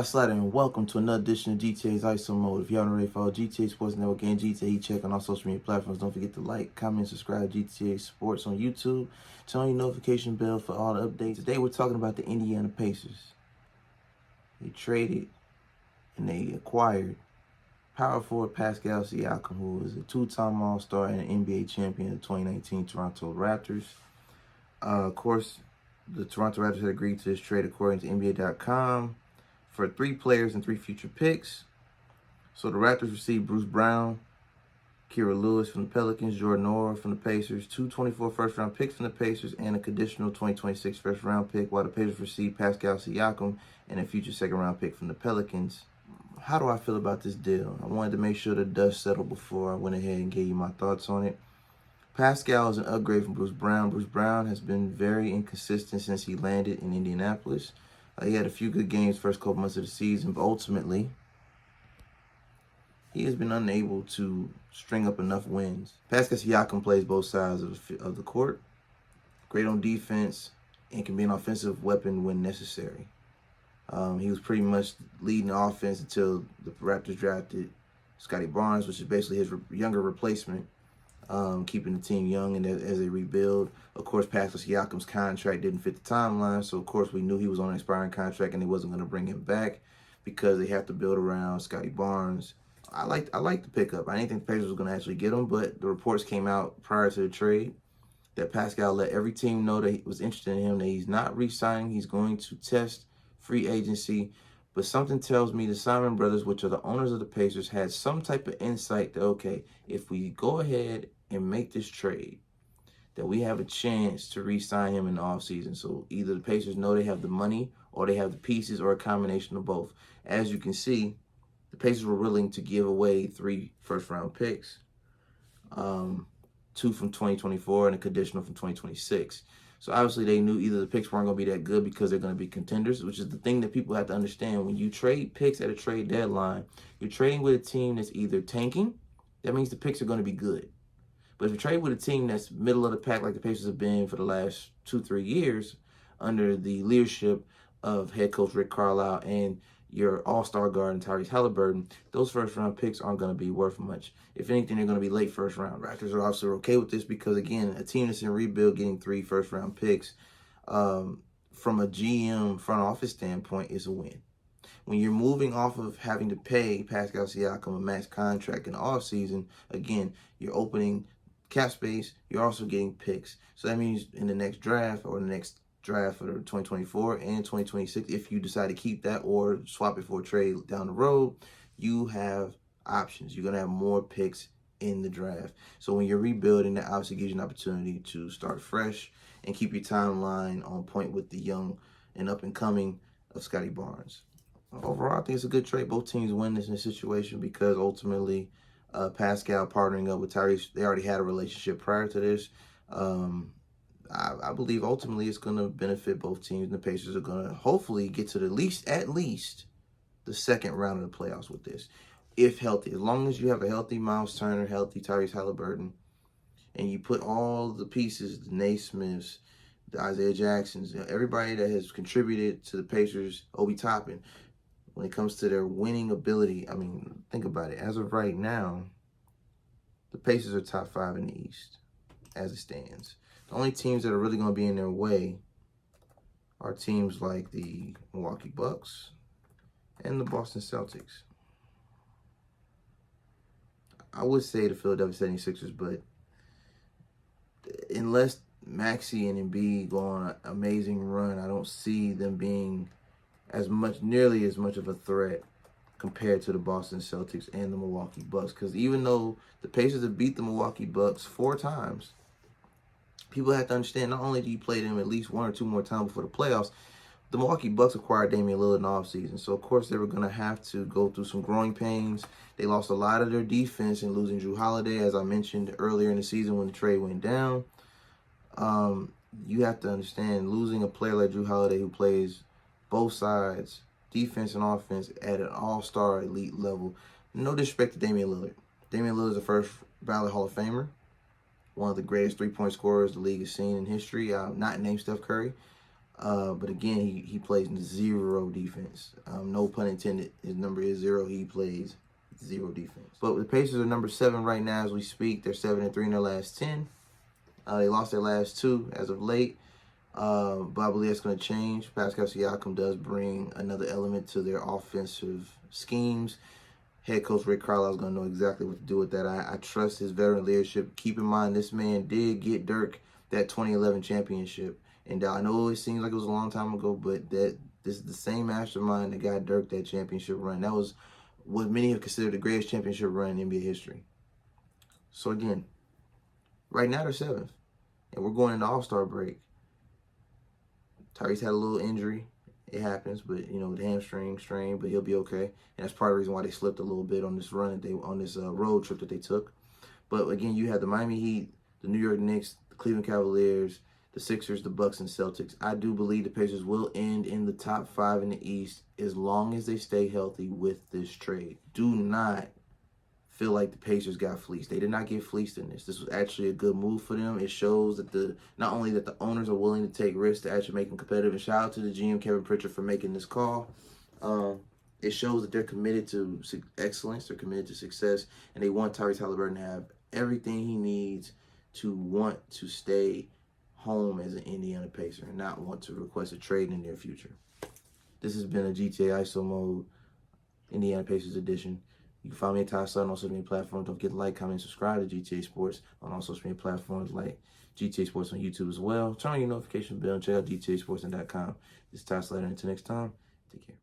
guys, Slatter, and welcome to another edition of GTA's ISO Mode. If y'all not ready to follow GTA Sports Network and GTA Check on all social media platforms, don't forget to like, comment, subscribe to GTA Sports on YouTube. Turn on your notification bell for all the updates. Today we're talking about the Indiana Pacers. They traded and they acquired power forward Pascal Siakam, who is a two-time All-Star and an NBA champion of the 2019 Toronto Raptors. Of course, the Toronto Raptors had agreed to this trade according to NBA.com. for 3 players and 3 future picks. So the Raptors received Bruce Brown, Kira Lewis from the Pelicans, Jordan Orr from the Pacers, 2 24 first-round picks from the Pacers, and a conditional 2026 first-round pick, while the Pacers received Pascal Siakam and a future second-round pick from the Pelicans. How do I feel about this deal? I wanted to make sure the dust settled before I went ahead and gave you my thoughts on it. Pascal is an upgrade from Bruce Brown. Bruce Brown has been very inconsistent since he landed in Indianapolis. He had a few good games first couple months of the season, but ultimately, he has been unable to string up enough wins. Pascal Siakam plays both sides of the court, great on defense, and can be an offensive weapon when necessary. He was pretty much leading the offense until the Raptors drafted Scotty Barnes, which is basically his younger replacement, keeping the team young and as they rebuild. Of course, Pascal Siakam's contract didn't fit the timeline, so of course we knew he was on an expiring contract and they wasn't going to bring him back because they have to build around Scotty Barnes. I like the pickup. I didn't think the Pacers was going to actually get him, but the reports came out prior to the trade that Pascal let every team know that he was interested in him, that he's not re-signing. He's going to test free agency. But something tells me the Simon brothers, which are the owners of the Pacers, had some type of insight that, okay, if we go ahead and make this trade, that we have a chance to re-sign him in the offseason. So either the Pacers know they have the money or they have the pieces or a combination of both. As you can see, the Pacers were willing to give away 3 first-round picks, 2 from 2024 and a conditional from 2026. So obviously they knew either the picks weren't going to be that good because they're going to be contenders, which is the thing that people have to understand. When you trade picks at a trade deadline, you're trading with a team that's either tanking, that means the picks are going to be good. But if you trade with a team that's middle of the pack like the Pacers have been for the last 2-3 years under the leadership of head coach Rick Carlisle and your all-star guard and Tyrese Halliburton, those first-round picks aren't going to be worth much. If anything, they're going to be late first-round. Raptors are also okay with this because, again, a team that's in rebuild getting 3 first-round picks from a GM front office standpoint is a win. When you're moving off of having to pay Pascal Siakam a max contract in the offseason, again, you're opening cap space, you're also getting picks. So that means in the next draft or the next draft for 2024 and 2026, if you decide to keep that or swap it for a trade down the road, you have options. You're going to have more picks in the draft. So when you're rebuilding, that obviously gives you an opportunity to start fresh and keep your timeline on point with the young and up-and-coming of Scotty Barnes. Overall, I think it's a good trade. Both teams win this in this situation because ultimately Pascal partnering up with Tyrese, they already had a relationship prior to this. I believe ultimately it's going to benefit both teams, and the Pacers are going to hopefully get to at least the second round of the playoffs with this, if healthy. As long as you have a healthy Miles Turner, healthy Tyrese Halliburton, and you put all the pieces, the Naismiths, the Isaiah Jacksons, everybody that has contributed to the Pacers, Obi Toppin, when it comes to their winning ability, I mean, think about it. As of right now, the Pacers are top 5 in the East as it stands. The only teams that are really going to be in their way are teams like the Milwaukee Bucks and the Boston Celtics. I would say the Philadelphia 76ers, but unless Maxey and Embiid go on an amazing run, I don't see them being nearly as much of a threat compared to the Boston Celtics and the Milwaukee Bucks. Because even though the Pacers have beat the Milwaukee Bucks 4 times, people have to understand, not only do you play them at least 1 or 2 more times before the playoffs, the Milwaukee Bucks acquired Damian Lillard in the offseason. So, of course, they were going to have to go through some growing pains. They lost a lot of their defense in losing Jrue Holiday, as I mentioned earlier in the season when the trade went down. You have to understand, losing a player like Jrue Holiday who plays both sides, defense and offense, at an all-star elite level. No disrespect to Damian Lillard. Damian Lillard is a first ballot Hall of Famer, one of the greatest three-point scorers the league has seen in history, not named Steph Curry. But again, he plays zero defense. No pun intended. His number is 0. He plays zero defense. But the Pacers are number 7 right now as we speak. They're 7-3 in their last 10. They lost their last 2 as of late. But I believe that's going to change. Pascal Siakam does bring another element to their offensive schemes. Head coach Rick Carlisle is going to know exactly what to do with that. I trust his veteran leadership. Keep in mind, this man did get Dirk that 2011 championship. And I know it seems like it was a long time ago, but this is the same mastermind that got Dirk that championship run. That was what many have considered the greatest championship run in NBA history. So again, right now they're 7th. And we're going into All-Star break. Tyrese had a little injury. It happens, but the hamstring strain, but he'll be okay. And that's part of the reason why they slipped a little bit on this run on this road trip that they took. But again, you have the Miami Heat, the New York Knicks, the Cleveland Cavaliers, the Sixers, the Bucks, and Celtics. I do believe the Pacers will end in the top 5 in the East as long as they stay healthy with this trade. Do not feel like the Pacers got fleeced. They did not get fleeced in this. This was actually a good move for them. It shows that not only that the owners are willing to take risks to actually make them competitive, and shout out to the GM, Kevin Pritchard, for making this call. It shows that they're committed to excellence, they're committed to success, and they want Tyrese Haliburton to have everything he needs to want to stay home as an Indiana Pacer and not want to request a trade in the near future. This has been a GTA ISO Mode Indiana Pacers edition. You can find me at Ty Slatter on social media platforms. Don't forget to like, comment, and subscribe to GTA Sports on all social media platforms like GTA Sports on YouTube as well. Turn on your notification bell and check out GTAsports.com. This is Ty Slatter. Until next time, take care.